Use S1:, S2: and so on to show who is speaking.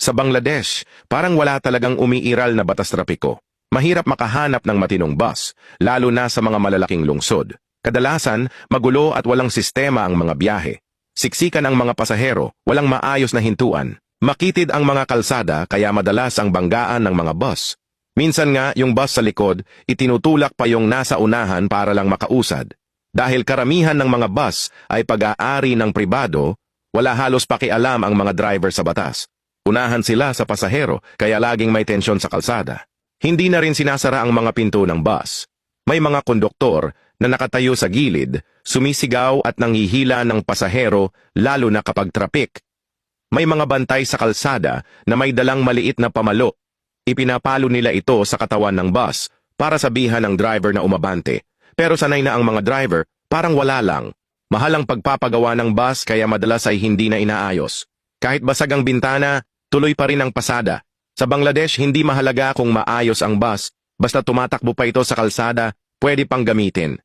S1: Sa Bangladesh, parang wala talagang umiiral na batas trapiko. Mahirap makahanap ng matinong bus, lalo na sa mga malalaking lungsod. Kadalasan, magulo at walang sistema ang mga biyahe. Siksikan ang mga pasahero, walang maayos na hintuan. Makitid ang mga kalsada kaya madalas ang banggaan ng mga bus. Minsan nga, yung bus sa likod, itinutulak pa yung nasa unahan para lang makausad. Dahil karamihan ng mga bus ay pag-aari ng pribado, wala halos pakialam ang mga driver sa batas. Unahan sila sa pasahero kaya laging may tensyon sa kalsada. Hindi na rin sinasara ang mga pinto ng bus. May mga konduktor na nakatayo sa gilid, sumisigaw at nanghihila ng pasahero lalo na kapag trapik. May mga bantay sa kalsada na may dalang maliit na pamalo. Ipinapalo nila ito sa katawan ng bus para sabihan ng driver na umabante. Pero sanay na ang mga driver, parang wala lang. Mahal ang pagpapagawa ng bus kaya madalas ay hindi na inaayos. Kahit basag ang bintana, tuloy pa rin ang pasada. Sa Bangladesh, hindi mahalaga kung maayos ang bus, basta tumatakbo pa ito sa kalsada, pwede pang gamitin.